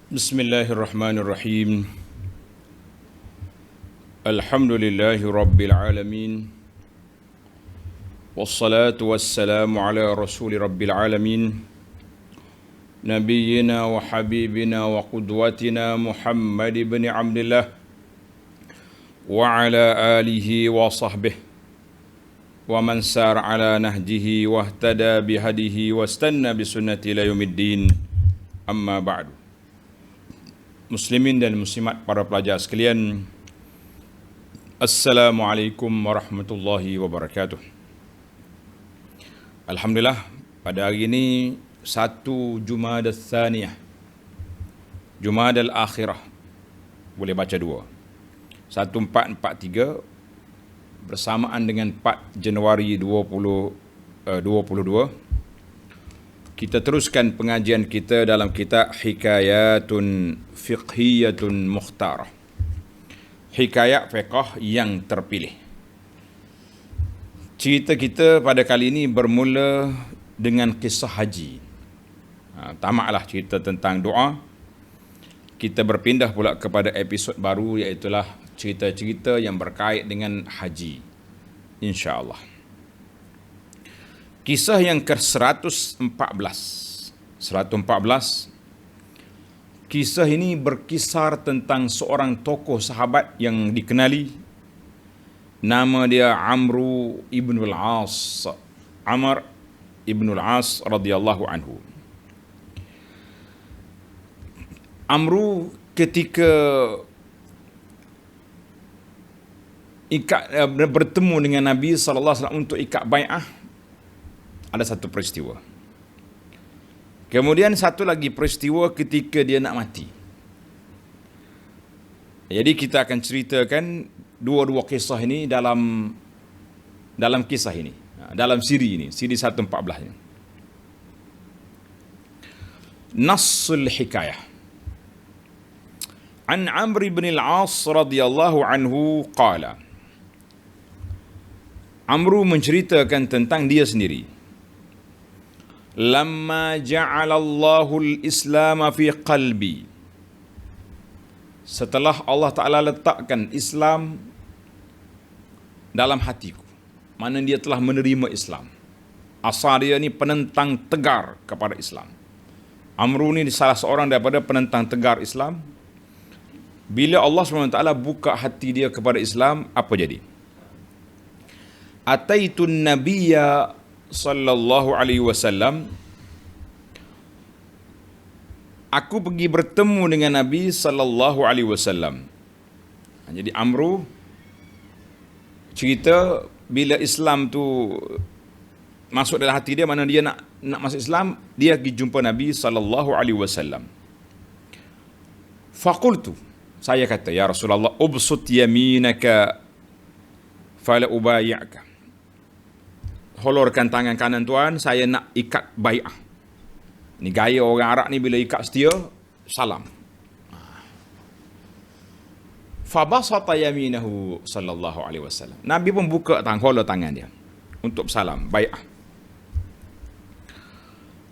Bismillahirrahmanirrahim. Alhamdulillahi rabbil alamin. Wassalatu wassalamu ala rasuli rabbil alamin. Nabiyyina wa habibina wa qudwatina Muhammad ibn Abdullah wa ala alihi wa sahbihi wa man sar ala nahjihi wa ihtada bihadihi wa istanna bisunnati ila yaumiddin. Amma ba'du. Muslimin dan muslimat, para pelajar sekalian, Assalamualaikum warahmatullahi wabarakatuh. Alhamdulillah, pada hari ini 1 Jumadal Tsaniyah, Jumadal Akhirah, boleh baca 2, 1443 bersamaan dengan 4 Januari 2022. Kita teruskan pengajian kita dalam kitab Hikayatun Fiqhiyatun Mukhtarah, hikayat fiqh yang terpilih. Cerita kita pada kali ini bermula dengan kisah haji. Tamaklah cerita tentang doa. Kita berpindah pula kepada episod baru, iaitulah cerita-cerita yang berkait dengan haji, insya-Allah. Kisah yang ke-114. Kisah ini berkisar tentang seorang tokoh sahabat yang dikenali. Nama dia Amru ibn al-As. Amr ibn al-As radhiyallahu anhu. Amru ketika bertemu dengan Nabi sallallahu alaihi wasallam untuk ikat bai'ah, ada satu peristiwa. Kemudian satu lagi peristiwa ketika dia nak mati. Jadi kita akan ceritakan dua-dua kisah ini dalam kisah ini, dalam siri ini, siri 114 ini. Nassul hikayah. An Amr ibn al-As radhiyallahu anhu qala. Amru menceritakan tentang dia sendiri. Lamma ja'alallahu al-Islam fi qalbi. Setelah Allah Ta'ala letakkan Islam dalam hatiku, mana dia telah menerima Islam. Asal dia ni penentang tegar kepada Islam. Amru ni salah seorang daripada penentang tegar Islam. Bila Allah SWT buka hati dia kepada Islam, apa jadi? Ataitun nabiyya sallallahu alaihi wasallam. Aku pergi bertemu dengan Nabi sallallahu alaihi wasallam. Jadi Amru cerita bila Islam tu masuk dalam hati dia, mana dia nak masuk Islam, dia pergi jumpa Nabi sallallahu alaihi wasallam. Faqultu, saya kata, ya Rasulullah, ubsut yaminaka fala ubayyaka. Holorkan tangan kanan tuan, saya nak ikat bai'ah. Ni gaya orang Arab ni, bila ikat setia, salam. Fabasata yaminahu sallallahu alaihi wasallam. Nabi pun buka holor tangan dia untuk salam bai'ah.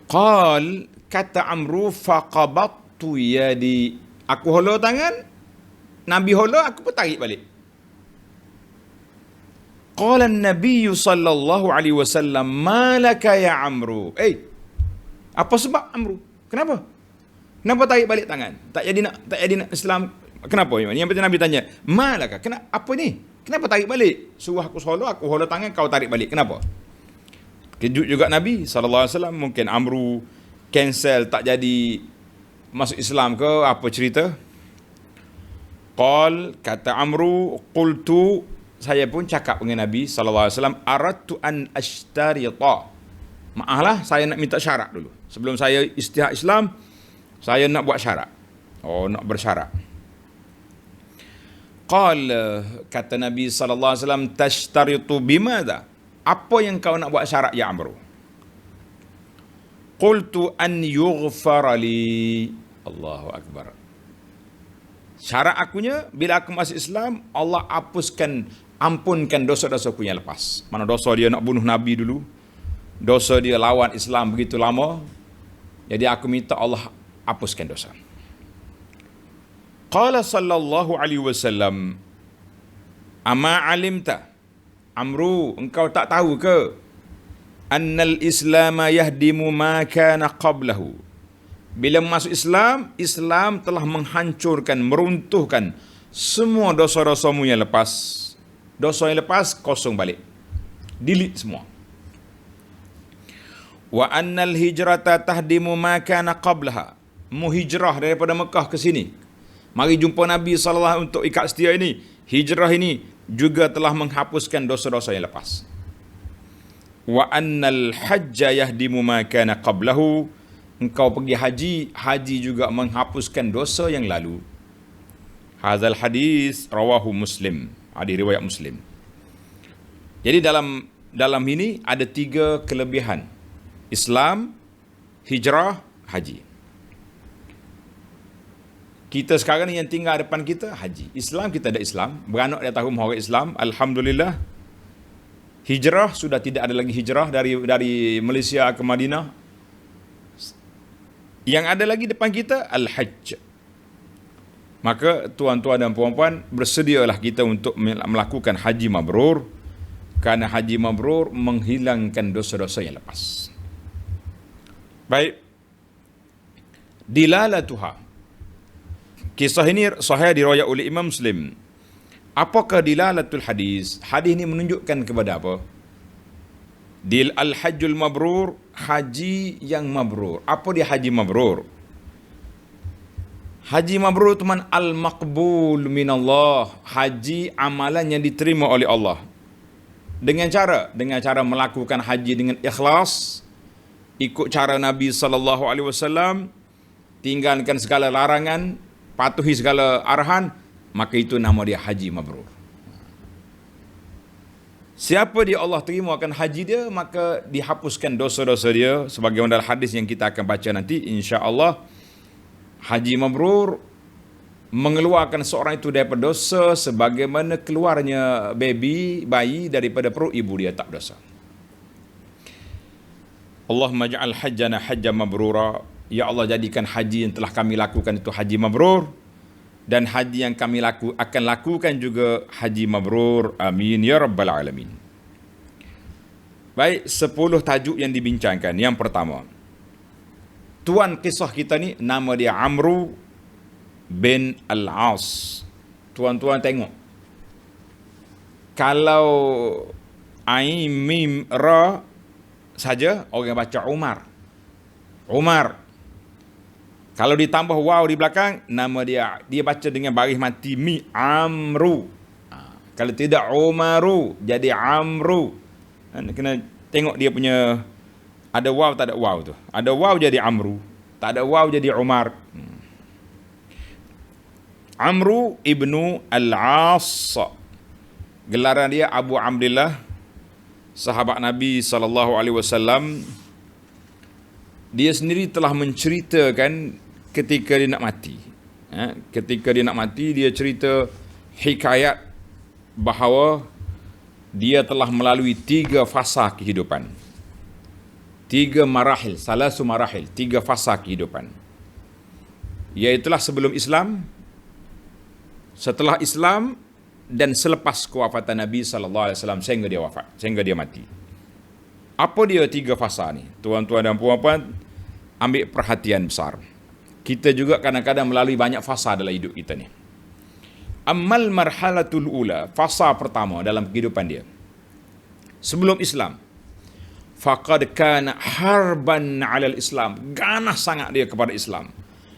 Qal, kata Amru, faqabattu yadi. Aku holor tangan, Nabi holor, aku pun tarik balik. Qala an-nabiy sallallahu alaihi wasallam, "Ma laka ya Amru?" Apa sebab Amru? Kenapa? Kenapa tarik balik tangan? Tak jadi nak Islam. Kenapa? Yang penting Nabi tanya, "Ma laka? Kenapa apa ni? Kenapa tarik balik? Suruh aku holor tangan, kau tarik balik. Kenapa?" Kejut juga Nabi sallallahu alaihi wasallam. Mungkin Amru cancel, tak jadi masuk Islam ke apa cerita? Qal, kata Amru, qultu, saya pun cakap dengan Nabi sallallahu alaihi wasallam, aradtu an ashtarita. Maaflah, saya nak minta syarat dulu. Sebelum saya istihad Islam, saya nak buat syarat. Nak bersyarat. Qal, kata Nabi sallallahu alaihi wasallam, tashtaritu bimadha? Apa yang kau nak buat syarat ya Amru? Qultu an yughfara li. Allahu akbar. Syarat akunya, bila aku masuk Islam, Allah ampunkan dosa-dosaku yang lepas. Mana dosa dia nak bunuh Nabi dulu, dosa dia lawan Islam begitu lama, jadi aku minta Allah hapuskan dosa. Qala sallallahu alaihi wasallam, ama alimta, Amru, engkau tak tahu ke, annal islama yahdimu ma kana qablahu. Bila masuk Islam, Islam telah menghancurkan, meruntuhkan semua dosa-dosamu yang lepas. Dosa yang lepas, kosong balik. Delete semua. Wa annal hijrata tahdimu ma kana qablaha. Mu hijrah daripada Mekah ke sini, mari jumpa Nabi SAW untuk ikat setia ini. Hijrah ini juga telah menghapuskan dosa-dosa yang lepas. Wa annal hajja yahdimu ma kana qablahu. Engkau pergi haji, haji juga menghapuskan dosa yang lalu. Hazal hadis rawahu Muslim. Hadis riwayat Muslim. Jadi dalam ini ada 3 kelebihan. Islam, hijrah, haji. Kita sekarang ni yang tinggal depan kita haji. Islam, kita ada Islam, beranak di atas rumah orang Islam, alhamdulillah. Hijrah, sudah tidak ada lagi hijrah dari Malaysia ke Madinah. Yang ada lagi depan kita al-hajj. Maka tuan-tuan dan puan-puan, bersedialah kita untuk melakukan haji mabrur, kerana haji mabrur menghilangkan dosa-dosa yang lepas. Baik. Dilalatuha. Kisah ini sahih diriwayatkan oleh Imam Muslim. Apakah dilalatul hadis? Hadis ini menunjukkan kepada apa? Al-hajjul mabrur, haji yang mabrur. Apa dia haji mabrur? Haji mabrur teman al-maqbul minallah. Haji amalan yang diterima oleh Allah. Dengan cara melakukan haji dengan ikhlas, ikut cara Nabi SAW, tinggalkan segala larangan, patuhi segala arahan, maka itu nama dia haji mabrur. Siapa dia Allah terima akan haji dia, maka dihapuskan dosa-dosa dia, sebagaimana dalam hadis yang kita akan baca nanti insya-Allah. Haji mabrur mengeluarkan seorang itu daripada dosa sebagaimana keluarnya bayi daripada perut ibu dia tak berdosa. Allahumma ja'al hajjana hajjan mabrura. Ya Allah, jadikan haji yang telah kami lakukan itu haji mabrur, dan haji yang kami akan lakukan juga haji mabrur. Amin ya rabbal alamin. Baik, 10 tajuk yang dibincangkan. Yang pertama, tuan kisah kita ni nama dia Amru bin Al-As. Tuan-tuan tengok, kalau Ain Mim Ra saja orang baca Umar. Kalau ditambah waw di belakang, nama dia baca dengan baris mati mi, Amru. Kalau tidak Umaru, jadi Amru. Kena tengok dia punya, ada waw tak ada waw tu. Ada waw jadi Amru, tak ada waw jadi Umar. Amru ibnu Al-As. Gelaran dia Abu Amrillah, sahabat Nabi SAW. Dia sendiri telah menceritakan ketika dia nak mati. Ketika dia nak mati, dia cerita hikayat bahawa dia telah melalui 3 fasa kehidupan. 3 marahil, salasu marahil, 3 fasa kehidupan. Iaitulah sebelum Islam, setelah Islam, dan selepas kewafatan Nabi SAW sehingga dia wafat, sehingga dia mati. Apa dia 3 fasa ni? Tuan-tuan dan puan-puan, ambil perhatian besar. Kita juga kadang-kadang melalui banyak fasa dalam hidup kita ni. Ammal marhalatul ula, fasa pertama dalam kehidupan dia, sebelum Islam. Faqad kana harban 'alal Islam. Ganas sangat dia kepada Islam.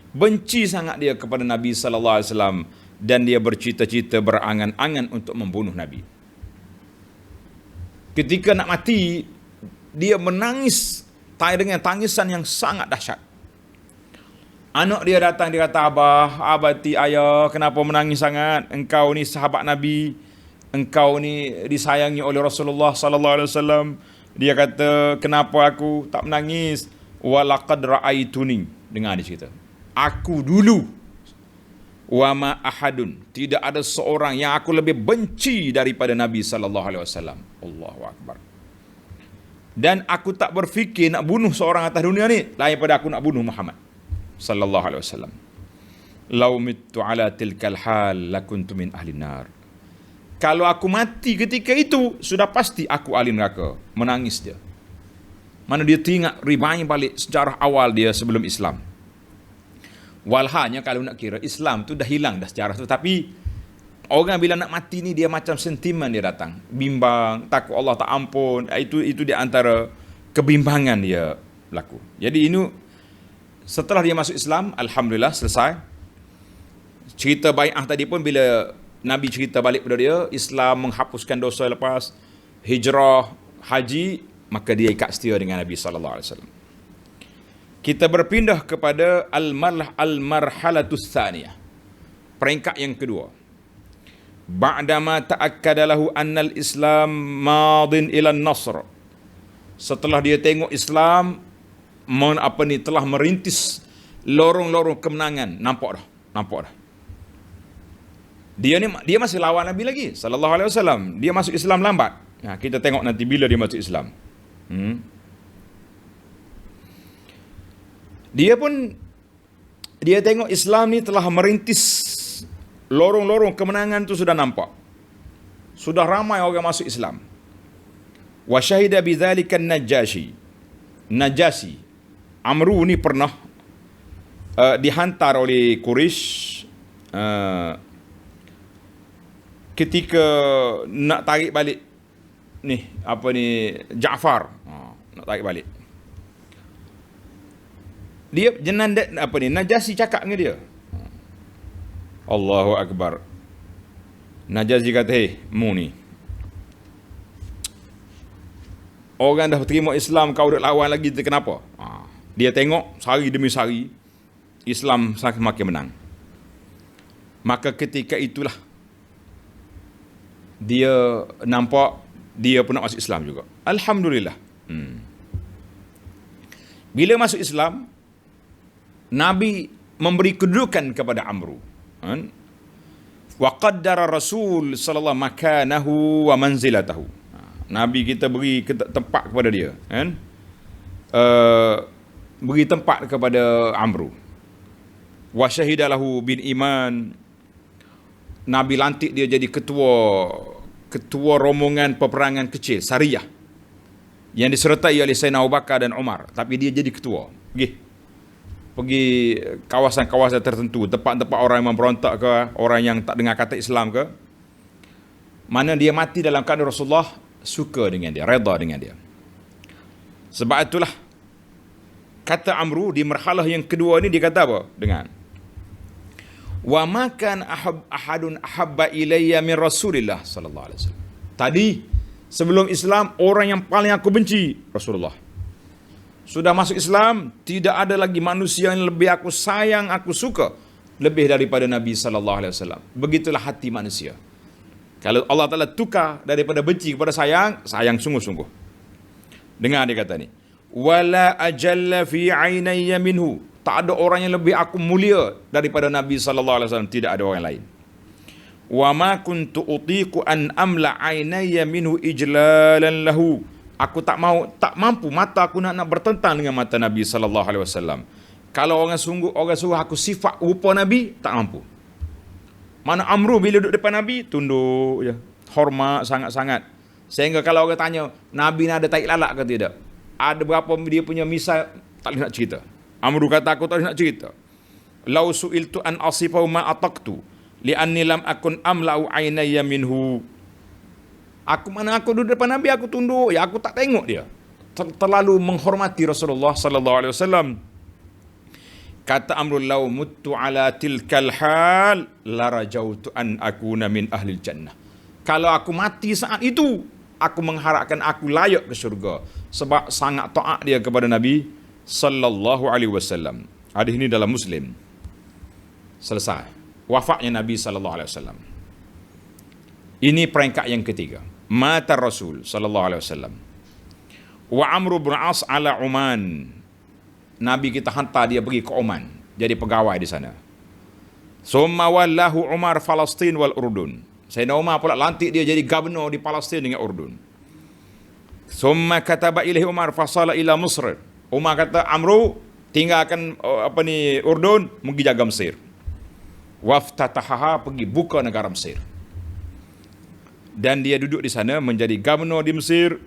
Benci sangat dia kepada Nabi SAW, dan dia bercita-cita, berangan-angan untuk membunuh Nabi. Ketika nak mati, dia menangis dengan tangisan yang sangat dahsyat. Anak dia datang, dia kata, abati ayah, kenapa menangis sangat? Engkau ni sahabat Nabi, engkau ni disayangi oleh Rasulullah SAW. Dia kata, kenapa aku tak menangis? Walaqad ra'aituni. Dengar dia cerita, aku dulu, wa ma ahadun, tidak ada seorang yang aku lebih benci daripada Nabi SAW. Allahu Akbar. Dan aku tak berfikir nak bunuh seorang atas dunia ni lain pada aku nak bunuh Muhammad sallallahu alaihi wasallam. lau mittu ala tilkal hal lakuntu min ahli nar. Kalau aku mati ketika itu, sudah pasti aku ahli neraka. Menangis dia. Mana dia teringat ribanya balik sejarah awal dia sebelum Islam. Walhanya kalau nak kira Islam tu dah hilang dah sejarah tu, tapi orang bila nak mati ni dia macam sentimen dia datang, bimbang, takut Allah tak ampun. Itu di antara kebimbangan dia berlaku. Jadi ini setelah dia masuk Islam, alhamdulillah selesai. Cerita bai'ah tadi pun bila Nabi cerita balik pada dia, Islam menghapuskan dosa lepas, hijrah, haji, maka dia ikat setia dengan Nabi sallallahu alaihi wasallam. Kita berpindah kepada al-marhalatus tsaniyah. Peringkat yang kedua. Ba'dama ta'akkada lahu anna al-Islam madin ila an-nasr. Setelah dia tengok Islam telah merintis lorong-lorong kemenangan, nampak dah. Dia masih lawan Nabi lagi sallallahu alaihi wasallam. Dia masuk Islam lambat. Kita tengok nanti bila dia masuk Islam. Dia tengok Islam ni telah merintis lorong-lorong kemenangan tu, sudah nampak. Sudah ramai orang masuk Islam. Wa syahida bidzalika an-Najasyi. Amru ni pernah dihantar oleh Quraisy ketika nak tarik balik Ja'far, nak tarik balik. Dia Najasyi cakap dengan dia. Allahu Akbar. Najasyi kata, mu ni orang dah terima Islam, kau dah lawan lagi, kenapa? Dia tengok sehari demi sehari Islam semakin menang. Maka ketika itulah dia nampak dia pun nak masuk Islam juga. Alhamdulillah. Bila masuk Islam, Nabi memberi kedudukan kepada Amru. Wa qaddara Rasul sallallahu makanahu wa manzilatahu. Nabi kita beri tempat kepada dia, beri tempat kepada Amru. Wa syahidalahu bin iman. Nabi lantik dia jadi ketua rombongan peperangan kecil, Sariyah, yang disertai oleh Sayyidina Abu Bakar dan Umar. Tapi dia jadi ketua. Pergi kawasan-kawasan tertentu, tempat-tempat orang yang memberontak ke, orang yang tak dengar kata Islam ke, mana dia mati dalam keadaan Rasulullah suka dengan dia, redha dengan dia. Sebab itulah kata Amru di marhalah yang kedua ni, dia kata apa? Dengan wa makan ahadun ahabba ilayya min Rasulillah sallallahu alaihi wasallam. Tadi sebelum Islam, orang yang paling aku benci Rasulullah. Sudah masuk Islam, tidak ada lagi manusia yang lebih aku sayang, aku suka lebih daripada Nabi sallallahu alaihi wasallam. Begitulah hati manusia. Kalau Allah Taala tukar daripada benci kepada sayang, sayang sungguh-sungguh. Dengar dia kata ni, wala ajalla fi ainayya minhu. Tak ada orang yang lebih aku mulia daripada Nabi sallallahu alaihi wasallam, tidak ada orang lain. Wa ma kuntu utiqu an amla ainayya minhu ijlalan lahu. Aku tak mampu mata aku nak bertentang dengan mata Nabi sallallahu alaihi wasallam. Kalau orang suruh aku sifat rupa Nabi, tak mampu. Mana Amru bila duduk depan Nabi, tunduk je, hormat sangat-sangat. Sehingga kalau orang tanya, Nabi ni ada taik lalat ke tidak? Ada berapa dia punya misal, tak boleh nak cerita. Amru kata, aku tak boleh nak cerita. Lau su'iltu an asifahu ma ataqtu li'anni lam akun amla'u ainayya minhu. Aku duduk depan Nabi, aku tunduk, aku tak tengok dia. Terlalu menghormati Rasulullah sallallahu alaihi wasallam. Kata Amrul, lau muttu ala tilkal hal la rajautu an akuna min ahli jannah. Kalau aku mati saat itu, aku mengharapkan aku layak ke syurga, sebab sangat taat dia kepada Nabi sallallahu alaihi wasallam. Hadis ini dalam Muslim. Selesai wafatnya Nabi sallallahu alaihi wasallam. Ini peringkat yang ketiga. Mata Rasul sallallahu alaihi wasallam. Wa Amr bin As ala Oman. Nabi kita hantar dia pergi ke Oman, jadi pegawai di sana. Summa wallahu Umar Palestin wal Urdun. Sayyidina Umar pula lantik dia jadi gubernur di Palestin dengan Urdun. Summa kataba ilaihi Umar fasala ila Mesir. Umar kata, Amru tinggalkan Urdun, pergi jaga Mesir. waftatahaha, pergi buka negara Mesir. Dan dia duduk di sana menjadi gubernur di Mesir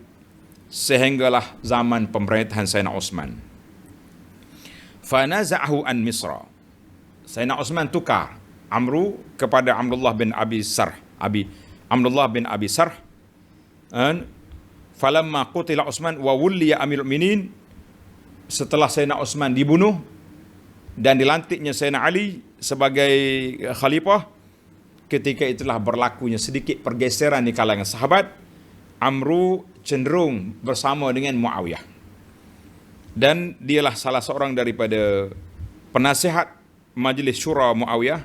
sehinggalah zaman pemerintahan Sayyidina Osman. Fanaza'ahu an Misra. Sayyidina Osman tukar Amru kepada Abdullah bin Abi Sarh. Abdullah bin Abi Sarh. Falamma qutila Osman wa wulliya Amirul Mukminin. Setelah Sayyidina Osman dibunuh dan dilantiknya Sayyidina Ali sebagai khalifah, ketika itulah berlakunya sedikit pergeseran di kalangan sahabat. Amru cenderung bersama dengan Muawiyah. Dan dialah salah seorang daripada penasihat Majlis Syura Muawiyah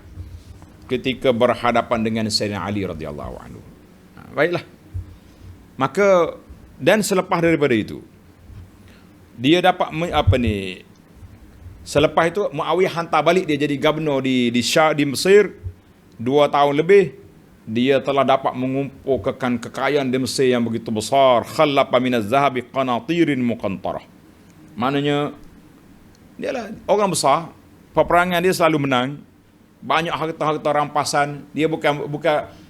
ketika berhadapan dengan Sayyidina Ali radhiyallahu anhu. Baiklah. Maka dan selepas daripada itu dia dapat selepas itu Muawiyah hantar balik dia jadi gubernur di Mesir 2 tahun lebih. Dia telah dapat mengumpulkan kekayaan di Mesir yang begitu besar. Khalaqa minaz zahabi qanatirin muqantarah. Maknanya dialah orang besar, peperangan dia selalu menang. Banyak harta-harta rampasan. Dia bukan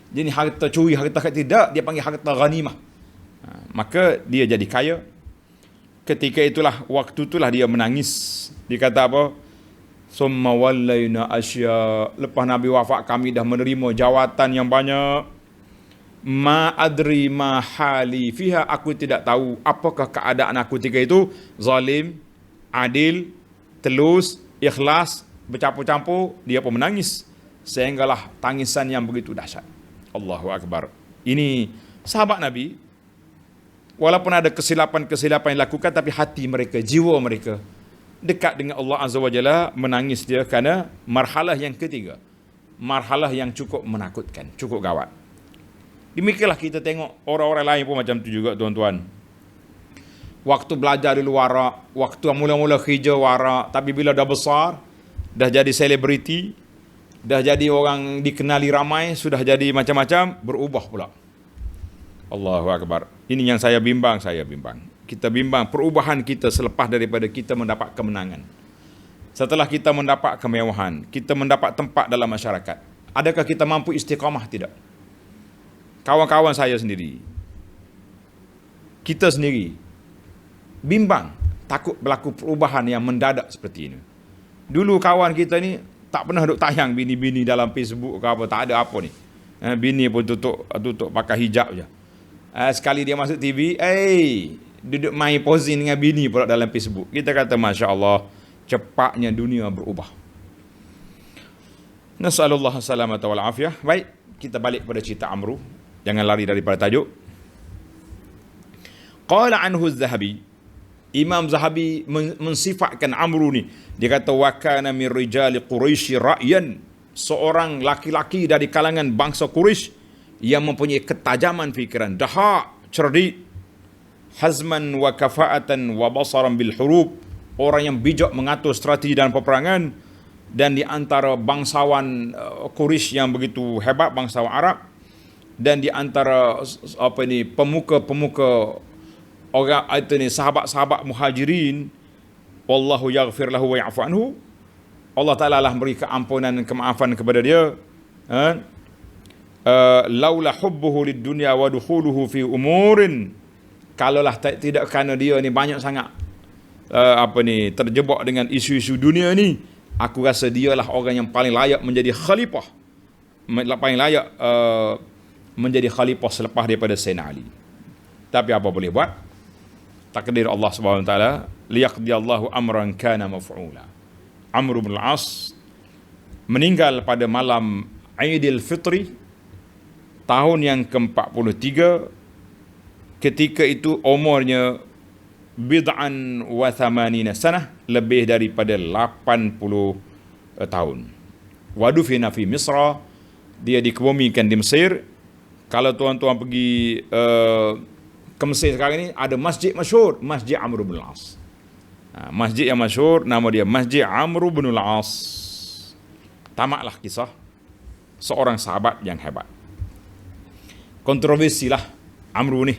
jenis harta curi, harta tidak, dia panggil harta ghanimah. Maka dia jadi kaya. Ketika itulah, waktu itulah dia menangis. Dia kata apa? Summa wallayna asya. Lepas Nabi wafat kami dah menerima jawatan yang banyak. Ma adri ma hali fiha. Aku tidak tahu apakah keadaan aku ketika itu. Zalim, adil, telus, ikhlas, bercampur-campur. Dia pun menangis. Sehinggalah tangisan yang begitu dahsyat. Allahu Akbar. Ini sahabat Nabi. Walaupun ada kesilapan-kesilapan yang dilakukan, tapi hati mereka, jiwa mereka dekat dengan Allah Azza wa Jalla, menangis dia kerana marhalah yang ketiga. Marhalah yang cukup menakutkan, cukup gawat. Demikianlah kita tengok orang-orang lain pun macam tu juga tuan-tuan. Waktu belajar di luar, waktu mula-mula kerja warak, tapi bila dah besar, dah jadi selebriti, dah jadi orang dikenali ramai, sudah jadi macam-macam, berubah pula. Allahu Akbar. Ini yang saya bimbang. Kita bimbang perubahan kita selepas daripada kita mendapat kemenangan. Setelah kita mendapat kemewahan, kita mendapat tempat dalam masyarakat. Adakah kita mampu istiqamah? Tidak. Kawan-kawan saya sendiri, kita sendiri, bimbang, takut berlaku perubahan yang mendadak seperti ini. Dulu kawan kita ni tak pernah duk tayang bini-bini dalam Facebook ke apa, tak ada apa ni. Bini pun tutup pakai hijab je. Sekali dia masuk TV, duduk main posing dengan bini pula dalam Facebook. Kita kata Masya Allah, cepatnya dunia berubah. Nas'alullah salamata wal afiyah. Baik, kita balik kepada cerita Amru. Jangan lari daripada tajuk. Qala anhu Az-Zahabi. Imam Zahabi mensifatkan Amru ni. Dia kata wa kana min rijali Quraisy ra'yan. Seorang laki-laki dari kalangan bangsa Quraisy yang mempunyai ketajaman fikiran, dahak, cerdik, hazman wa kafa'atan wa basaran bil hurub, orang yang bijak mengatur strategi dalam peperangan, dan di antara bangsawan Quraisy yang begitu hebat, bangsawan Arab, dan di antara pemuka-pemuka orang itu ni, sahabat-sahabat Muhajirin, wallahu yaghfir lahu wa ya'fu anhu. Allah Taala lah beri keampunan dan kemaafan kepada dia. Laula hubbuhu lid dunya wa dukhuluhu fi umurin, kalaulah tidak kerana dia ni banyak sangat terjebak dengan isu-isu dunia ni, aku rasa dialah orang yang paling layak menjadi khalifah, paling layak menjadi khalifah selepas daripada Sayyidina Ali. Tapi apa boleh buat, takdir Allah Subhanahu wa taala, liyaqdiyallahu amran kana maf'ula. Amr bin al-As meninggal pada malam Aidil Fitri tahun yang ke-43. Ketika itu umurnya bid'an wa thamanina sanah, lebih daripada 80 tahun. Wadufina fi Misra, dia dikebumikan di Mesir. Kalau tuan-tuan pergi ke Mesir sekarang ni, ada masjid masyhur, Masjid Amr bin al-As. Masjid yang masyhur nama dia Masjid Amr bin al-As. Tamatlah kisah seorang sahabat yang hebat. Kontroversi lah Amru ni.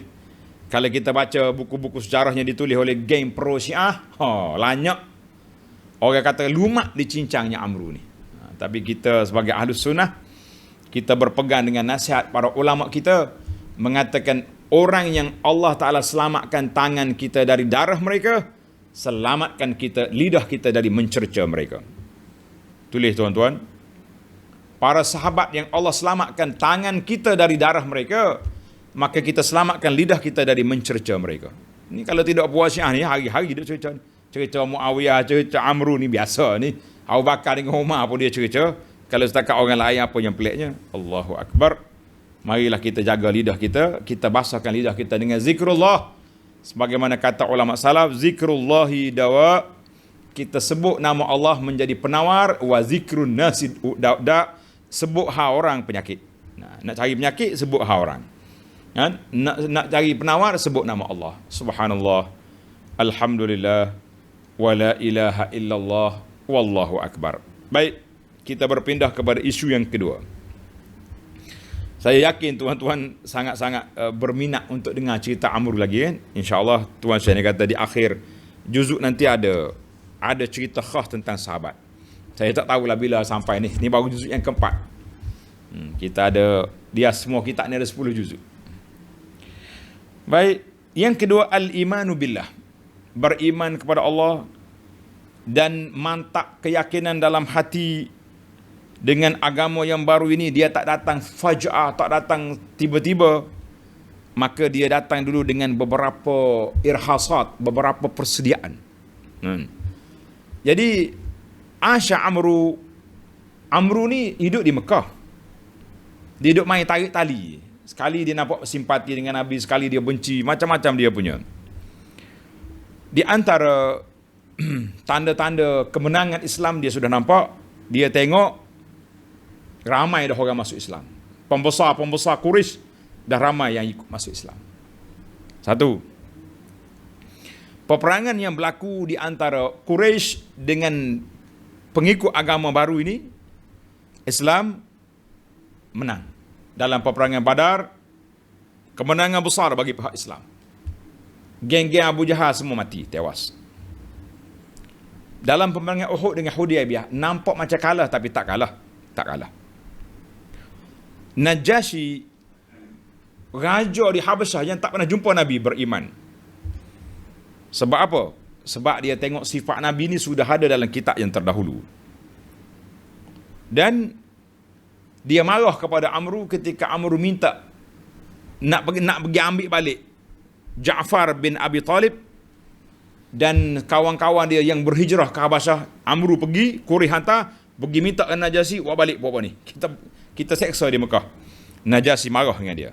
Kalau kita baca buku-buku sejarahnya ditulis oleh geng pro Syiah, lanyak. Orang kata lumak dicincangnya Amru ni. Tapi kita sebagai Ahlus Sunnah, kita berpegang dengan nasihat para ulama kita, mengatakan orang yang Allah Ta'ala selamatkan tangan kita dari darah mereka, selamatkan kita, lidah kita dari mencerca mereka. Tulis tuan-tuan, para sahabat yang Allah selamatkan tangan kita dari darah mereka, maka kita selamatkan lidah kita dari mencerca mereka. Ni kalau tidak puas Syiah ni, hari-hari dia cerita. Cerita Muawiyah, cerita Amru ni biasa ni. Abu Bakar dengan Umar pun dia cerita. Kalau setakat orang lain apa yang peliknya? Allahu Akbar. Marilah kita jaga lidah kita. Kita basahkan lidah kita dengan zikrullah. Sebagaimana kata ulama salaf, zikrullahi dawa. Kita sebut nama Allah menjadi penawar. Wa zikrun nasid sebut ha orang penyakit. Nak cari penyakit, sebut ha orang. Nak cari penawar, sebut nama Allah. Subhanallah, alhamdulillah, wa la ilaha illallah, wallahu akbar. Baik, kita berpindah kepada isu yang kedua. Saya yakin tuan-tuan sangat-sangat berminat untuk dengar cerita Amr lagi kan. InsyaAllah tuan saya kata di akhir juzuk nanti ada cerita khas tentang sahabat. Saya tak tahulah bila sampai ni. Ni baru juzuk yang keempat. Kita ada, dia semua kitab ni ada 10 juzuk. Baik, yang kedua al-imanu billah. Beriman kepada Allah dan mantap keyakinan dalam hati dengan agama yang baru ini. Dia tak datang faj'ah, tak datang tiba-tiba. Maka dia datang dulu dengan beberapa irhasat, beberapa persediaan. Jadi Asya Amru ni hidup di Mekah. Dia hidup main tarik tali. Sekali dia nampak simpati dengan Nabi, sekali dia benci, macam-macam dia punya. Di antara tanda-tanda kemenangan Islam dia sudah nampak, dia tengok ramai dah orang masuk Islam. Pembesar-pembesar Quraisy dah ramai yang ikut masuk Islam. Satu, peperangan yang berlaku di antara Quraisy dengan pengikut agama baru ini, Islam menang. Dalam peperangan Badar, kemenangan besar bagi pihak Islam. Geng-geng Abu Jahal semua mati, tewas. Dalam peperangan Uhud dengan Hudaybiyah, nampak macam kalah tapi tak kalah. Tak kalah. Najasyi, raja di Habasyah yang tak pernah jumpa Nabi, beriman. Sebab apa? Sebab dia tengok sifat Nabi ni sudah ada dalam kitab yang terdahulu. Dan dia marah kepada Amru ketika Amru minta nak pergi ambil balik Ja'far bin Abi Talib dan kawan-kawan dia yang berhijrah ke Habasyah. Amru pergi, Quraisy hantar, pergi minta ke Najasyi, bawa balik bawa ni. Kita seksa di Mekah. Najasyi marah dengan dia.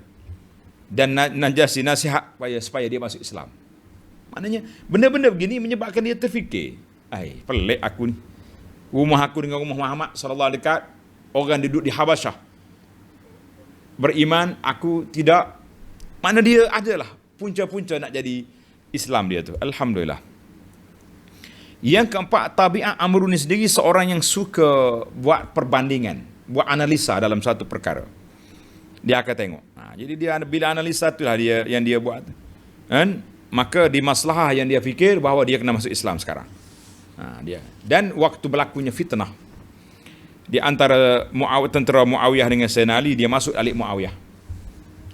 Dan Najasyi nasihat supaya dia masuk Islam. Maknanya benda-benda begini menyebabkan dia terfikir, pelik aku ni. Rumah aku dengan rumah Muhammad sallallahu alaihi dekat, orang duduk di Habasyah beriman, aku tidak. Mana dia adalah punca-punca nak jadi Islam dia tu. Alhamdulillah. Yang keempat, tabiat Amr ni sendiri seorang yang suka buat perbandingan, buat analisa dalam satu perkara. Dia akan tengok. Jadi dia bila analisa itulah dia buat. Kan? Maka di maslahah yang dia fikir bahawa dia kena masuk Islam sekarang. Dia. Dan waktu berlakunya fitnah di antara tentera Muawiyah dengan Sayyidina Ali, dia masuk alik Muawiyah.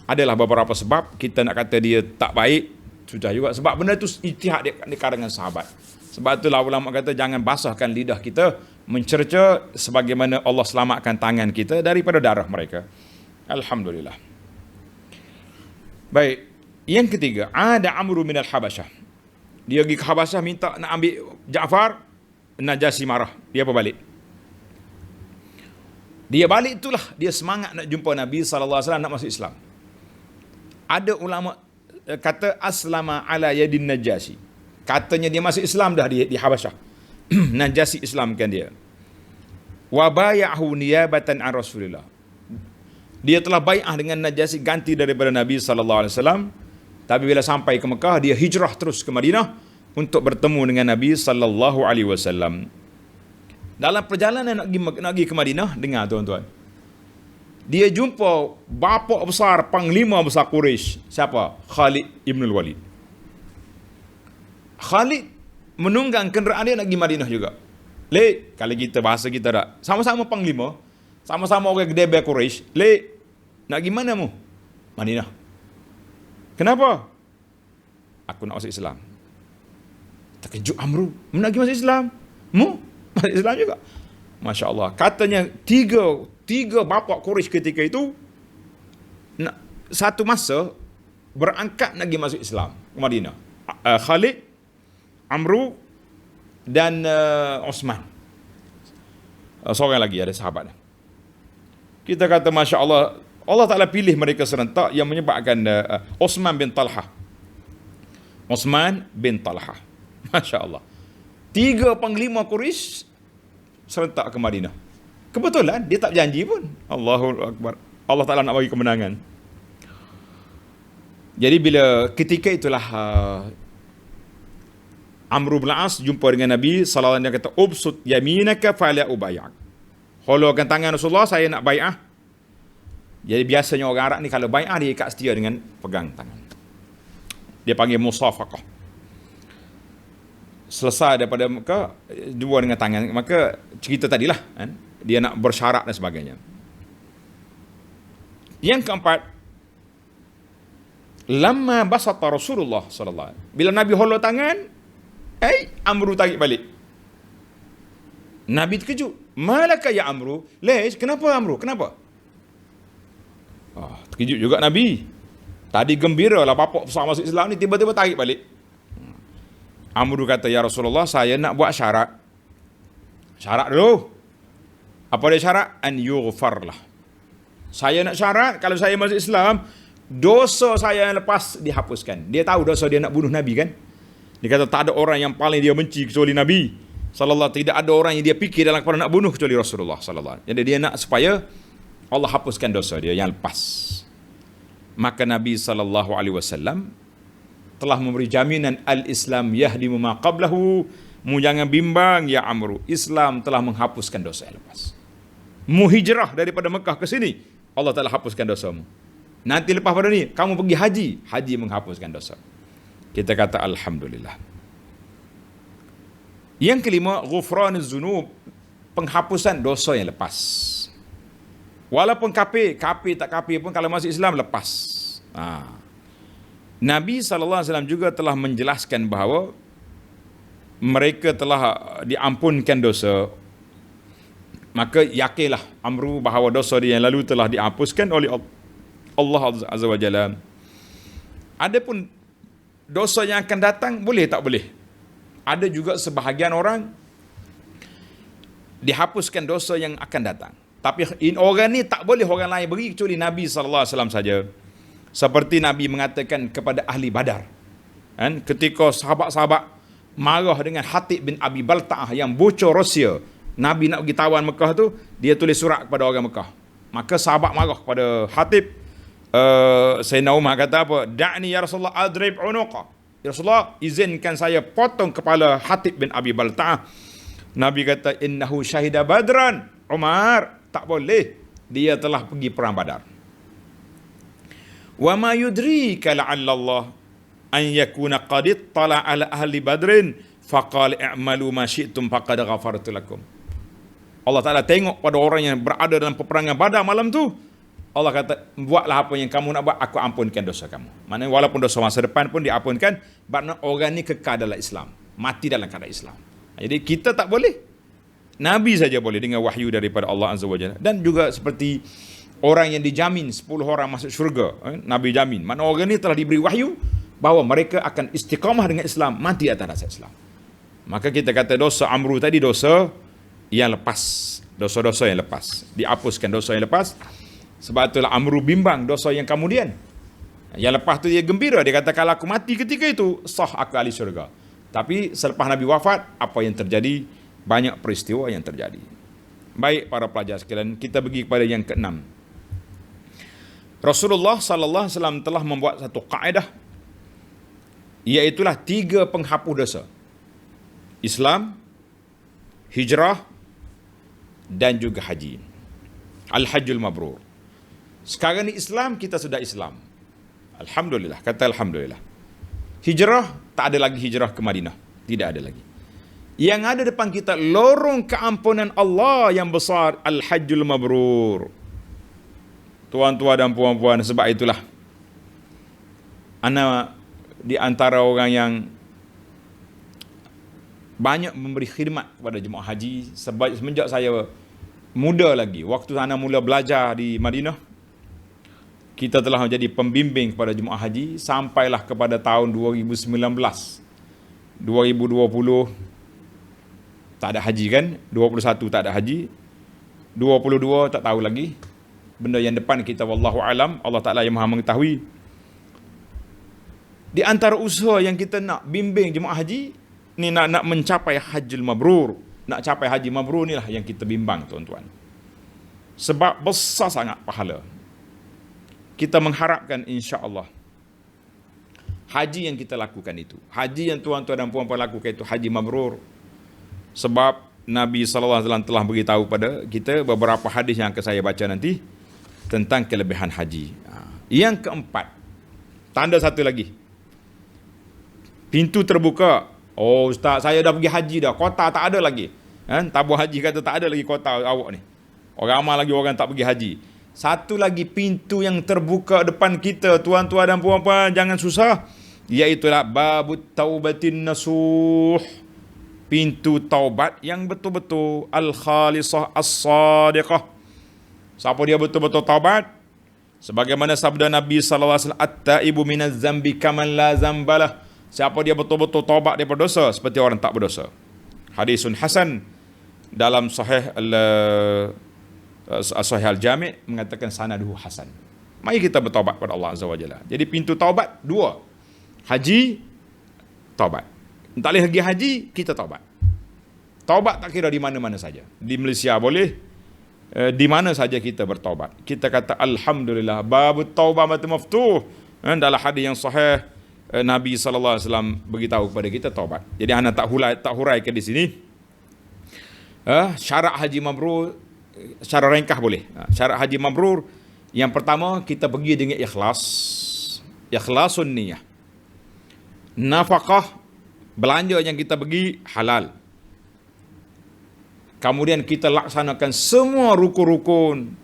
Adalah beberapa sebab, kita nak kata dia tak baik, sudah juga. Sebab benda itu ijtihad di kalangan sahabat. Sebab itulah ulama kata jangan basahkan lidah kita mencerca sebagaimana Allah selamatkan tangan kita daripada darah mereka. Alhamdulillah. Baik, yang ketiga, ada Amru minal Habasyah. Dia pergi ke Habasyah minta nak ambil Ja'far, Najasyi marah, dia apa balik? Dia balik itulah dia semangat nak jumpa Nabi SAW, nak masuk Islam. Ada ulama kata aslama ala yadin Najasyi. Katanya dia masuk Islam dah di Habasyah. Najasyi Islamkan dia. Wa bay'ahu niyabatan an Rasulillah. Dia telah bai'ah dengan Najasyi ganti daripada Nabi SAW. Tapi bila sampai ke Mekah, dia hijrah terus ke Madinah untuk bertemu dengan Nabi SAW. Dalam perjalanan nak pergi ke Madinah, dengar tuan-tuan, dia jumpa bapa besar, panglima besar Quraisy. Siapa? Khalid ibn al-Walid. Khalid menunggang kenderaan dia nak pergi Madinah juga. Lek, kalau kita bahasa kita tak. Sama-sama panglima, sama-sama orang gede Quraisy. Lek, nak gimana mu? Madinah. Kenapa? Aku nak masuk Islam. Terkejut Amru. Nak pergi masuk Islam? Mu? Masuk Islam juga. Masya Allah. Katanya tiga bapa Quraisy ketika itu satu masa berangkat nak pergi masuk Islam ke Madinah. Khalid, Amru dan Osman. Seorang lagi ada sahabat. Kita kata Masya Allah, Allah Ta'ala pilih mereka serentak yang menyebabkan Osman bin Talha. Osman bin Talha. Masya Allah. 3 panglima Quraisy serentak ke Madinah. Kebetulan dia tak janji pun. Allahu Akbar. Allah Ta'ala nak bagi kemenangan. Jadi bila ketika itulah Amr bin As jumpa dengan Nabi sallallahu alaihi wasallam, kata ubsut yaminaka fala ubayyak. Holokkan tangan Rasulullah, saya nak bai'ah. Jadi biasanya orang Arab ni kalau bai'ah dia ikat setia dengan pegang tangan. Dia panggil musafaqah. Selesai daripada Mekah, dua dengan tangan, maka cerita tadilah kan, dia nak bersyarat dan sebagainya. Yang keempat, lamma basata Rasulullah sallallahu alaihi wasallam, bila Nabi hulur tangan, Amru tarik balik. Nabi terkejut. Malaka ya Amru? Lesh, kenapa Amru? Kenapa? Terkejut juga Nabi. Tadi gembira lah bapak besar masuk Islam ni, tiba-tiba tarik balik. Amru kata, ya Rasulullah, saya nak buat syarat. Syarat dulu. Apa dia syarat? An yughfar lah. Saya nak syarat, kalau saya masuk Islam, dosa saya yang lepas dihapuskan. Dia tahu dosa dia nak bunuh Nabi kan? Dia kata tak ada orang yang paling dia benci kecuali Nabi sallallahu. Tidak ada orang yang dia fikir dalam kepala nak bunuh kecuali Rasulullah sallallahu. Jadi dia nak supaya Allah hapuskan dosa dia yang lepas. Maka Nabi sallallahu alaihi wasallam telah memberi jaminan al-Islam yahdimu ma qablahu. Mu jangan bimbang ya Amru, Islam telah menghapuskan dosa yang lepas. Mu hijrah daripada Mekah ke sini, Allah telah hapuskan dosamu. Nanti lepas pada ni kamu pergi haji, haji menghapuskan dosa. Kita kata alhamdulillah. Yang kelima, ghufranuz zunub, penghapusan dosa yang lepas. Walaupun kafir tak kafir pun kalau masuk Islam lepas. Nabi SAW juga telah menjelaskan bahawa mereka telah diampunkan dosa. Maka yakinlah Amru bahawa dosa dia yang lalu telah dihapuskan oleh Allah Azza wa Jalla. Adapun dosa yang akan datang, boleh tak boleh? Ada juga sebahagian orang dihapuskan dosa yang akan datang. Tapi orang ni tak boleh orang lain beri kecuali Nabi SAW saja. Seperti Nabi mengatakan kepada ahli Badar. Kan? Ketika sahabat-sahabat marah dengan Hatib bin Abi Balta'ah yang bocor rahsia. Nabi nak pergi tawan Mekah tu, dia tulis surat kepada orang Mekah. Maka sahabat marah kepada Hatib. Sayyidina Umar kata apa? Da'ni ya Rasulullah adrib unuqa. Ya Rasulullah, izinkan saya potong kepala Hatib bin Abi Balta'ah. Nabi kata, innahu syahida badran. Umar, tak boleh. Dia telah pergi perang Badar. Wa ma yudrika la'alla Allah an yakuna qad ittala ala ahli badrin faqala i'malu ma syi'tum faqad ghafartu lakum. Allah Ta'ala tengok pada orang yang berada dalam peperangan Badar malam tu. Allah kata, buatlah apa yang kamu nak buat, aku ampunkan dosa kamu. Maknanya walaupun dosa masa depan pun diampunkan, maknanya orang ni kekal dalam Islam, mati dalam keadaan Islam. Jadi kita tak boleh. Nabi saja boleh dengan wahyu daripada Allah Azza wa Jalla. Dan juga seperti orang yang dijamin 10 orang masuk syurga, Nabi jamin. Maknanya orang ni telah diberi wahyu bahawa mereka akan istiqamah dengan Islam, mati atas dasar Islam. Maka kita kata dosa Amru tadi dosa yang lepas. Dosa-dosa yang lepas. Dihapuskan dosa yang lepas. Sebab itulah Amru bimbang dosa yang kemudian. Yang lepas tu dia gembira. Dia kata kalau aku mati ketika itu, sah aku ahli syurga. Tapi selepas Nabi wafat, apa yang terjadi? Banyak peristiwa yang terjadi. Baik para pelajar sekalian, kita pergi kepada yang keenam. Rasulullah sallallahu alaihi wasallam telah membuat satu kaedah, iaitulah 3 penghapus dosa. Islam, hijrah dan juga haji. Al-Hajjul Mabrur. Sekarang ni Islam, kita sudah Islam. Alhamdulillah, kata Alhamdulillah. Hijrah, tak ada lagi hijrah ke Madinah. Tidak ada lagi. Yang ada depan kita lorong keampunan Allah yang besar, Al-Hajjul Mabrur. Tuan-tuan dan puan-puan, sebab itulah ana di antara orang yang banyak memberi khidmat kepada jemaah haji. Sebab semenjak saya muda lagi, waktu ana mula belajar di Madinah, kita telah menjadi pembimbing kepada jemaah haji sampailah kepada tahun 2019. 2020 tak ada haji kan, 21 tak ada haji, 22 tak tahu lagi. Benda yang depan kita wallahu alam, Allah Taala yang Maha mengetahui. Di antara usaha yang kita nak bimbing jemaah haji ni, nak mencapai hajjul mabrur, nak capai haji mabrur ni lah yang kita bimbang tuan-tuan. Sebab besar sangat pahala. Kita mengharapkan insya-Allah haji yang kita lakukan itu, haji yang tuan-tuan dan puan-puan lakukan itu haji mabrur. Sebab Nabi sallallahu alaihi wasallam telah beritahu pada kita beberapa hadis yang akan saya baca nanti tentang kelebihan haji. Yang keempat, tanda satu lagi. Pintu terbuka. Oh ustaz, saya dah pergi haji dah, kota tak ada lagi. Tabung haji kata tak ada lagi kota awak ni. Orang ramai lagi orang tak pergi haji. Satu lagi pintu yang terbuka depan kita tuan-tuan dan puan-puan, jangan susah, iaitulah babut taubatin nasuh. Pintu taubat yang betul-betul al-khalisah as-sadiqah. Siapa dia betul-betul taubat? Sebagaimana sabda Nabi sallallahu alaihi wasallam, at-taibu minaz zambi kaman la zambalah. Siapa dia betul-betul taubat daripada dosa seperti orang tak berdosa. Hadisun hasan dalam sahih Sahih Al-Jami' mengatakan sanaduhu hasan. Mari kita bertaubat kepada Allah Azza wa Jalla. Jadi pintu taubat dua. Haji, taubat. Tak boleh pergi haji, kita taubat. Taubat tak kira di mana-mana saja. Di Malaysia boleh, di mana saja kita bertaubat. Kita kata alhamdulillah, babut taubah maftuh. Dalam hadis yang sahih, Nabi sallallahu alaihi wasallam beritahu kepada kita taubat. Jadi ana tak huraikan di sini. Syarat haji mabrur secara ringkas boleh. Syarat haji mabrur yang pertama, kita pergi dengan ikhlas. Ikhlasun niyah. Nafkah, belanja yang kita pergi halal. Kemudian kita laksanakan semua rukun-rukun,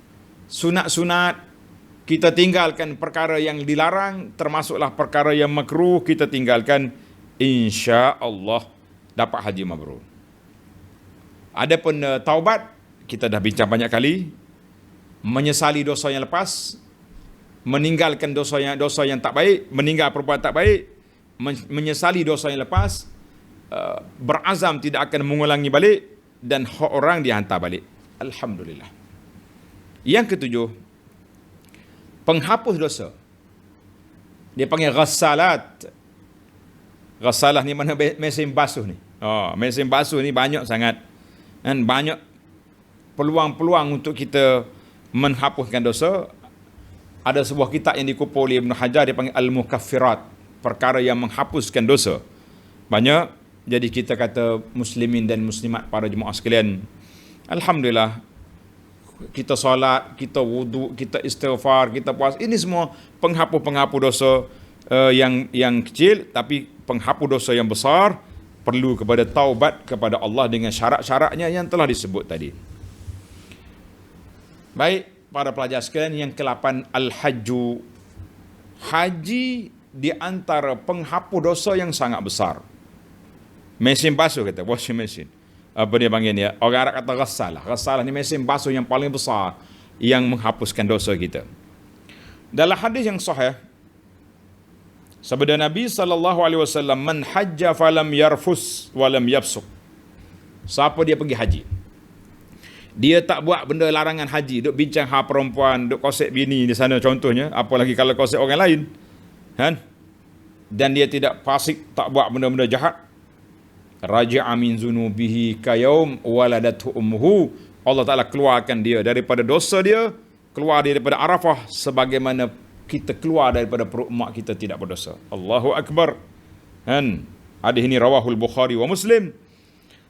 sunat-sunat. Kita tinggalkan perkara yang dilarang, termasuklah perkara yang makruh kita tinggalkan. Insya-Allah dapat haji mabrur. Adapun taubat, kita dah bincang banyak kali. Menyesali dosa yang lepas, meninggalkan dosa yang tak baik, meninggal perbuatan tak baik, menyesali dosa yang lepas, berazam tidak akan mengulangi balik, dan hak orang dihantar balik. Alhamdulillah. Yang ketujuh, penghapus dosa. Dia panggil ghassalat. Ghassalah ni mana mesin basuh ni. Mesin basuh ni banyak sangat. Dan banyak peluang-peluang untuk kita menghapuskan dosa. Ada sebuah kitab yang dikumpul oleh Ibn Hajar, dia panggil Al-Mukaffirat, perkara yang menghapuskan dosa. Banyak. Jadi kita kata muslimin dan muslimat, para jemaah sekalian, alhamdulillah, kita solat, kita wudu, kita istighfar, kita puas, ini semua penghapus dosa yang kecil, tapi penghapus dosa yang besar perlu kepada taubat kepada Allah dengan syarat-syaratnya yang telah disebut tadi. Baik, para pelajar sekalian, yang ke-8, al-hajju. Haji di antara penghapus dosa yang sangat besar. Mesin basuh kata, washing machine. Apa dia panggil ni? Orang Arab kata ghassalah. Ghassalah ni mesin basuh yang paling besar yang menghapuskan dosa kita. Dalam hadis yang sahih, sabda Nabi sallallahu alaihi wasallam, man hajja falam yarfus walam yafsuq. Siapa dia pergi haji, dia tak buat benda larangan haji, duk bincang hal perempuan, duk kosek bini di sana contohnya, apalagi kalau kosek orang lain, kan? Dan dia tidak fasik, tak buat benda-benda jahat, raja'a min zunubihi kayaum waladathu ummuhu. Allah Ta'ala keluarkan dia daripada dosa dia, keluar dia daripada Arafah sebagaimana kita keluar daripada perut mak kita tidak berdosa. Allahu Akbar. Hadis ini rawahul Bukhari wa Muslim.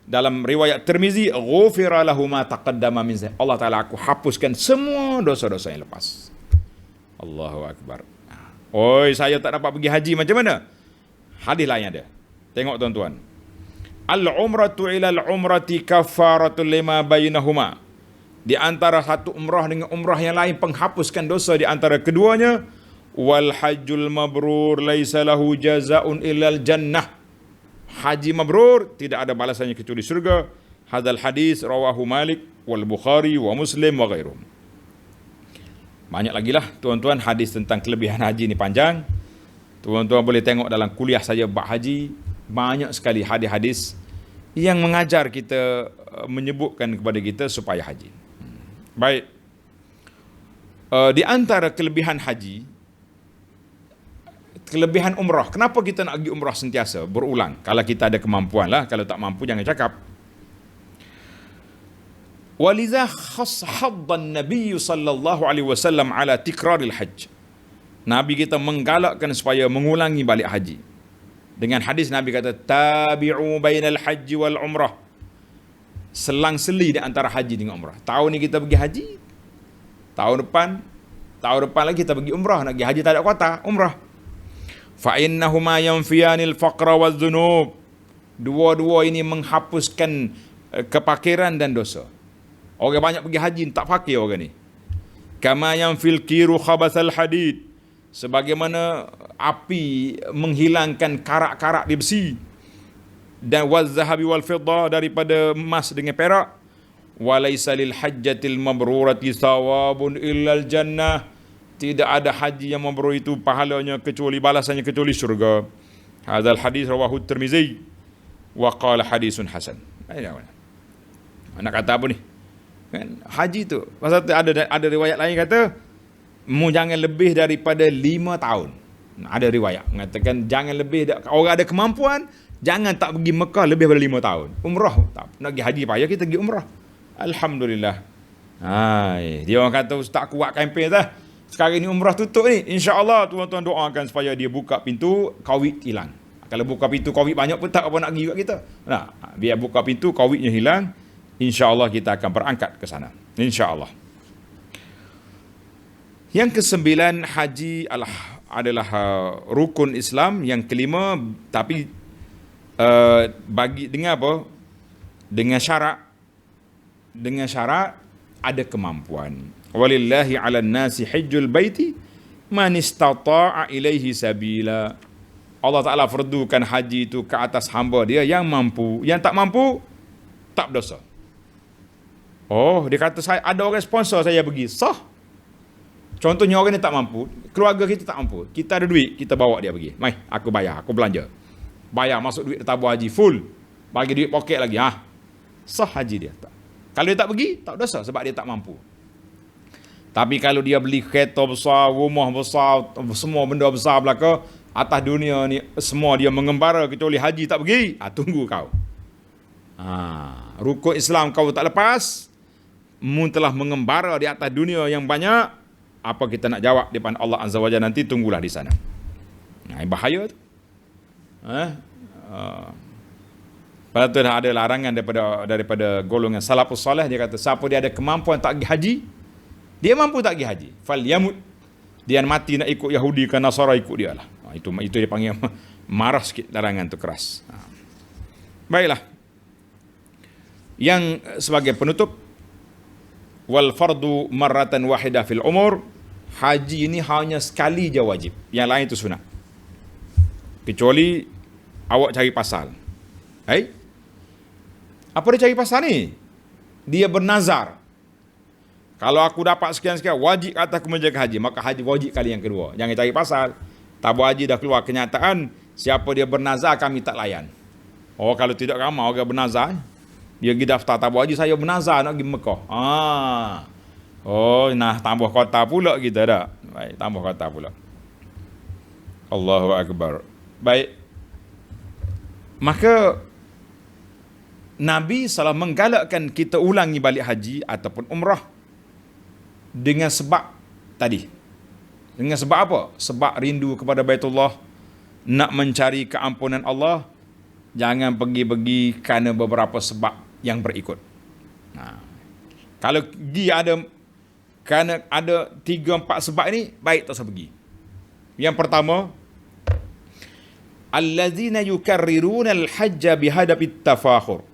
Dalam riwayat Tirmizi, ghufira lahu ma taqaddama min dzambi. Allah Ta'ala, aku hapuskan semua dosa-dosa yang lepas. Allahu Akbar. Oi, saya tak dapat pergi haji, macam mana? Hadis lain ada. Tengok tuan-tuan. Al-umratu ila al-umrati kafaratul lima bainahuma. Di antara satu umrah dengan umrah yang lain penghapuskan dosa di antara keduanya. Wal hajjul mabrur laisa lahu jazaa'un illal jannah. Haji mabrur tidak ada balasannya kecuali surga. Hadzal hadis rawahu Malik wal Bukhari wa Muslim wa ghairuhum. Banyak lagi lah tuan-tuan hadis tentang kelebihan haji ni panjang. Tuan-tuan boleh tengok dalam kuliah saja bab haji. Banyak sekali hadis-hadis yang mengajar kita, menyebutkan kepada kita supaya haji. Baik. Di antara kelebihan haji, kelebihan umrah. Kenapa kita nak pergi umrah sentiasa, berulang? Kalau kita ada kemampuan lah. Kalau tak mampu jangan cakap. Waliza haddan Nabi sallallahu alaihi wasallam ala tikraril hajj. Nabi kita menggalakkan supaya mengulangi balik haji. Dengan hadis Nabi kata, tabi'u bainal haji wal umrah. Selang-seli di antara haji dengan umrah. Tahun ni kita pergi haji, tahun depan lagi kita pergi umrah. Nak pergi haji tak ada kuota, umrah. Fa innahuma yanfiyanil faqra waz dzunub. Dua-dua ini menghapuskan kepakiran dan dosa. Orang banyak pergi haji tak fakir orang ni. Kama yanfil kiru khabathal hadid. Sebagaimana api menghilangkan karak-karak di besi, dan waz-zahabi wal fiddah, daripada emas dengan perak. Walaisa lil hajjatil mabrurati thawabun illal jannah. Tidak ada haji yang mabrur itu pahalanya kecuali balasannya kecuali syurga. Hadzal hadis rawahu Tirmizi wa qala hadisun hasan. Nak kata apa ni? Kan haji tu pasal ada riwayat lain kata mu jangan lebih daripada 5 tahun. Ada riwayat mengatakan jangan lebih, orang ada kemampuan jangan tak pergi Mekah lebih daripada 5 tahun. Umrah tak nak pergi haji payah kita pergi umrah. Alhamdulillah. Dia orang kata ustaz kuat kempen dah. Sekarang ni umrah tutup ni. Insya-Allah tuan-tuan doakan supaya dia buka pintu Covid hilang. Kalau buka pintu Covid banyak pun tak apa nak pergi kat kita. Nah, biar buka pintu Covidnya hilang, insya-Allah kita akan berangkat ke sana. Insya-Allah. Yang ke-9, haji adalah rukun Islam. Yang kelima, tapi bagi dengan apa? Dengan syarat ada kemampuan. Walillahi 'alan nasi hajjul baiti man istata'a ilaihi sabila. Allah Taala fardukan haji itu ke atas hamba dia yang mampu. Yang tak mampu tak berdosa. Oh, dia kata saya ada orang sponsor saya pergi. Sah. Contohnya orang ni tak mampu, keluarga kita tak mampu, kita ada duit, kita bawa dia pergi. Mai, aku bayar, aku belanja. Bayar masuk duit tabung haji full. Bagi duit poket lagi, sah haji dia. Tak. Kalau dia tak pergi, tak dosa sebab dia tak mampu. Tapi kalau dia beli kereta besar, rumah besar, semua benda besar belaka, atas dunia ni semua dia mengembara kecuali haji tak pergi, tunggu kau. Rukun Islam kau tak lepas, mu telah mengembara di atas dunia yang banyak. Apa kita nak jawab di depan Allah Azza wa Jalla nanti, tunggulah di sana. Bahaya tu. Pada tu ada larangan daripada golongan salafus soleh. Dia kata siapa dia ada kemampuan tak pergi haji, dia mampu tak pergi haji, fal yamut, dia mati nak ikut Yahudi ke Nasara, ikut dia lah. Itu dia panggil marah sikit, larangan tu keras. Baiklah. Yang sebagai penutup, wal fardu marratan wahidah fil umur. Haji ini hanya sekali je wajib, yang lain itu sunat. Kecuali awak cari pasal. Apa dia cari pasal ni? Dia bernazar. Kalau aku dapat sekian-sekian, wajib kata aku menjaga haji, maka haji wajib kali yang kedua. Jangan cari pasal. Tabung haji dah keluar kenyataan, siapa dia bernazar kami tak layan. Oh, kalau tidak ramai orang bernazar, dia pergi daftar tabung haji, saya bernazar nak pergi Mekah. Oh, nah tambah kota pula kita dah. Baik, tambah kota pula. Allahu Akbar. Baik. Maka Nabi SAW menggalakkan kita ulangi balik haji ataupun umrah dengan sebab tadi. Dengan sebab apa? Sebab rindu kepada Baitullah, nak mencari keampunan Allah. Jangan pergi-pergi kerana beberapa sebab yang berikut. Kalau pergi kerana ada 3-4 sebab ini, baik tak usah pergi. Yang pertama, allazina yukarriruna al-hajja bihadapit tafakhur.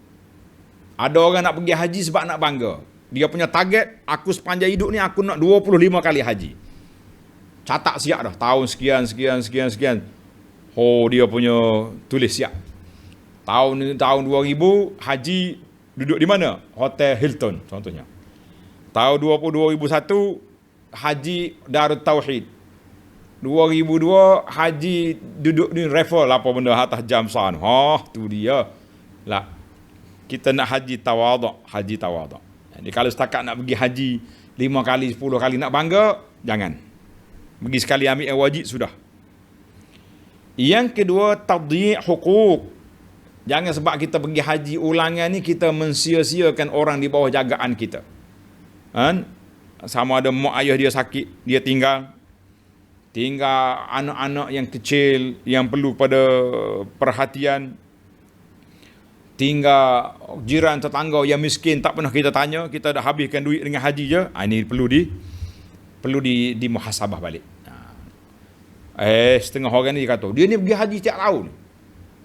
Ada orang nak pergi haji sebab nak bangga. Dia punya target, aku sepanjang hidup ni aku nak 25 kali haji. Catat siap dah, tahun sekian. Oh, dia punya tulis siap. Tahun 2000 haji duduk di mana? Hotel Hilton contohnya. Tahun 2001 haji Darut Tauhid. 2002 haji duduk di Raffles apa benda atas jam sana. Tu dia. Lah kita nak haji tawaduk. Jadi kalau setakat nak pergi haji 5 kali, 10 kali nak bangga, jangan. Pergi sekali ambil yang wajib sudah. Yang kedua, tadyi' hukuk. Jangan sebab kita pergi haji ulangan ni kita mensia-siakan orang di bawah jagaan kita. Sama ada mak ayah dia sakit, dia tinggal anak-anak yang kecil yang perlu pada perhatian, tinggal jiran tetangga yang miskin tak pernah kita tanya, kita dah habiskan duit dengan haji je. Ini perlu di muhasabah balik. Setengah orang ni kata dia ni pergi haji setiap tahun,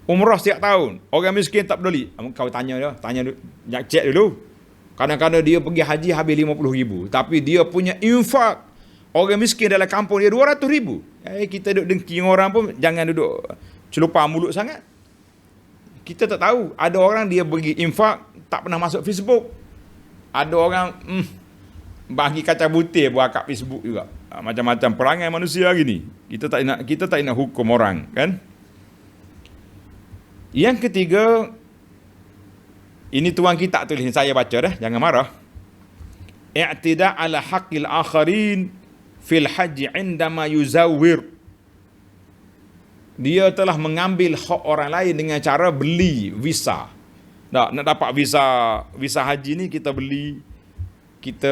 umrah setiap tahun, orang miskin tak peduli. Kau tanya cek dulu. Kadang-kadang dia pergi haji habis 50,000, tapi dia punya infak orang miskin dalam kampung dia 200,000. Kita duduk dengki orang pun jangan duduk celupar mulut sangat. Kita tak tahu, ada orang dia pergi infak tak pernah masuk Facebook. Ada orang bagi kaca butir buat kat Facebook juga. Macam-macam perangai manusia hari ni. Kita tak nak hukum orang, kan? Yang ketiga, ini tuan kita tulis, saya baca dah, jangan marah. I'tida' ala haqqil akharin fil haji indama yuzawwir. Dia telah mengambil hak orang lain dengan cara beli visa. Nak dapat visa haji ni kita beli, kita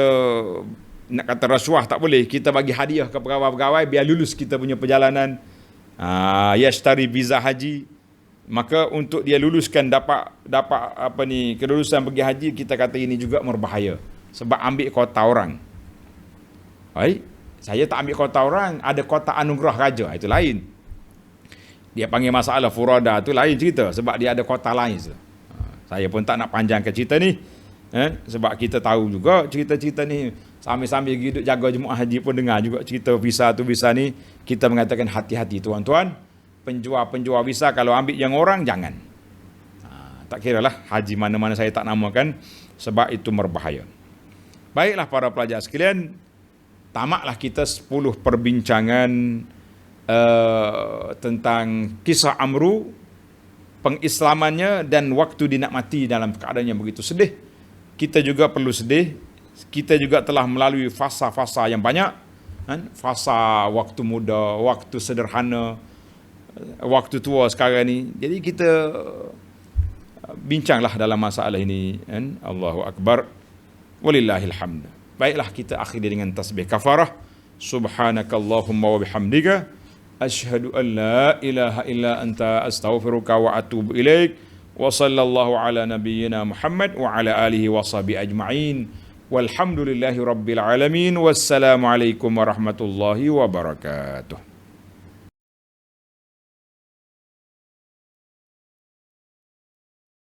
nak kata rasuah tak boleh, kita bagi hadiah ke pegawai-pegawai biar lulus kita punya perjalanan. Yashtari visa haji. Maka untuk dia luluskan dapat kelulusan pergi haji, kita kata ini juga berbahaya sebab ambil kota orang. Saya tak ambil kota orang, ada kota anugerah raja, itu lain. Dia panggil masalah furada, tu lain cerita sebab dia ada kota lain. Saya pun tak nak panjangkan cerita ni, sebab kita tahu juga cerita-cerita ni. Sambil-sambil hidup jaga jemaah haji pun dengar juga cerita visa ni. Kita mengatakan hati-hati tuan-tuan, penjual visa kalau ambil yang orang jangan. Tak kira lah haji mana-mana saya tak namakan sebab itu berbahaya. Baiklah para pelajar sekalian, tamatlah kita 10 perbincangan tentang kisah Amru, pengislamannya dan waktu dia nak mati dalam keadaan yang begitu sedih. Kita juga perlu sedih. Kita juga telah melalui fasa-fasa yang banyak, fasa waktu muda, waktu sederhana, waktu tua sekarang ni. Jadi kita bincanglah dalam masalah ini. Allahu Akbar. Walillahil hamd. Baiklah, kita akhiri dengan tasbih kafarah. Subhanakallahumma wa bihamdika asyhadu an la ilaha illa anta astaghfiruka wa atubu ilaik. Wa sallallahu ala nabiyyina Muhammad wa ala alihi wa sahbihi ajma'in. Walhamdulillahi rabbil alamin. Wassalamu alaikum warahmatullahi wabarakatuh.